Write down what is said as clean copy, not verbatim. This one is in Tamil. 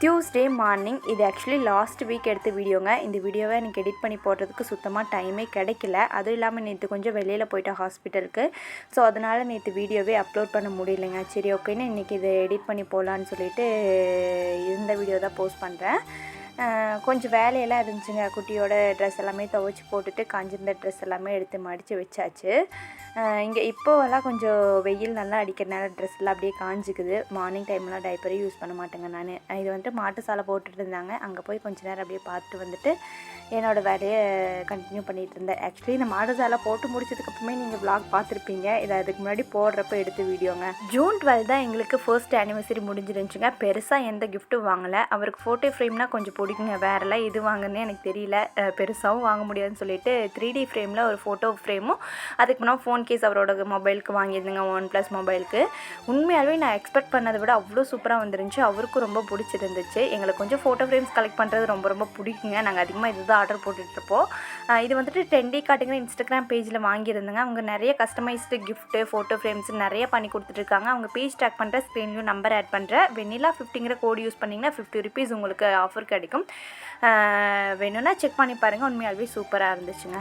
Tuesday morning. இது ஆக்சுவலி லாஸ்ட் வீக் எடுத்த வீடியோங்க. இந்த வீடியோவை எனக்கு எடிட் பண்ணி போடுறதுக்கு சுத்தமாக டைமே கிடைக்கல. அதுவும் இல்லாமல் நேற்று கொஞ்சம் வெளியில் போயிட்டேன் ஹாஸ்பிட்டலுக்கு. ஸோ அதனால் நேற்று வீடியோவே அப்லோட் பண்ண முடியலைங்க. சரி ஓகேன்னு இன்றைக்கி இதை எடிட் பண்ணி போகலான்னு சொல்லிட்டு இந்த வீடியோ தான் போஸ்ட் பண்ணுறேன். கொஞ்சம் வேலையெல்லாம் இருந்துச்சுங்க. குட்டியோட ட்ரெஸ் எல்லாமே துவைச்சி போட்டுட்டு காஞ்சிருந்த ட்ரெஸ் எல்லாமே எடுத்து மடித்து வச்சாச்சு. இங்கே இப்போவெல்லாம் கொஞ்சம் வெயில் நல்லா அடிக்கிறதுனால ட்ரெஸ் எல்லாம் அப்படியே காஞ்சிக்குது. மார்னிங் டைம்லாம் டைப்பரே யூஸ் பண்ண மாட்டேங்க நான். இது வந்துட்டு மாட்டு சாலை போட்டுட்டு இருந்தாங்க. அங்கே போய் கொஞ்சம் நேரம் அப்படியே பார்த்துட்டு வந்துட்டு என்னோடய வேலையை கண்டினியூ பண்ணிகிட்டு இருந்தேன். ஆக்சுவலி இந்த மாட்டு சாலை போட்டு முடிச்சதுக்கப்புறமே நீங்கள் விளாக் பார்த்துருப்பீங்க. இதை அதுக்கு முன்னாடி போடுறப்ப எடுத்த வீடியோங்க. ஜூன் 12 தான் எங்களுக்கு ஃபர்ஸ்ட் ஆனிவர்சரி முடிஞ்சிருந்துச்சுங்க. பெருசாக எந்த கிஃப்ட்டும் வாங்கலை. அவருக்கு ஃபோட்டோ ஃப்ரேம்னால் கொஞ்சம் பிடிக்குங்க. வேறெல்லாம் எது வாங்குன்னு எனக்கு தெரியல. பெருசாகவும் வாங்க முடியாதுன்னு சொல்லிட்டு 3D ஃப்ரேமில் ஒரு ஃபோட்டோ ஃப்ரேமும் அதுக்கு முன்னாடி ஃபோன் கேஸ் அவரோட மொபைலுக்கு வாங்கியிருந்தேங்க. OnePlus மொபைலுக்கு. உண்மையாகவே நான் எக்ஸ்பெக்ட் பண்ணதை விட அவ்வளோ சூப்பராக வந்துருந்துச்சு. அவருக்கும் ரொம்ப பிடிச்சிருந்துச்சு. எங்களுக்கு கொஞ்சம் ஃபோட்டோ ஃப்ரேம்ஸ் கலெக்ட் பண்ணுறது ரொம்ப ரொம்ப பிடிக்குங்க. நாங்கள் அதிகமாக இதுதான் ஆர்டர் போட்டுட்ருப்போம். இது வந்துட்டு ட்ரெண்டி காட்டுங்கிற இன்ஸ்டாகிராம் பேஜில் வாங்கியிருந்தேங்க. அவங்க நிறைய கஸ்டமைஸ்டு கிஃப்ட்டு ஃபோட்டோ ஃப்ரேம்ஸ் நிறைய பண்ணி கொடுத்துட்ருக்காங்க. அவங்க பேஜ் ட்ராக் பண்ணுற ஸ்க்ரீன்லையும் நம்பர் ஆட் பண்ணுறேன். வெண்ணிலா 50ங்கிற கோடு யூஸ் பண்ணிங்கன்னா 50 rupees உங்களுக்கு ஆஃபர் கிடைக்கும். வேணும்னா செக் பண்ணி பாருங்கள். உண்மையாகவே சூப்பராக இருந்துச்சுங்க.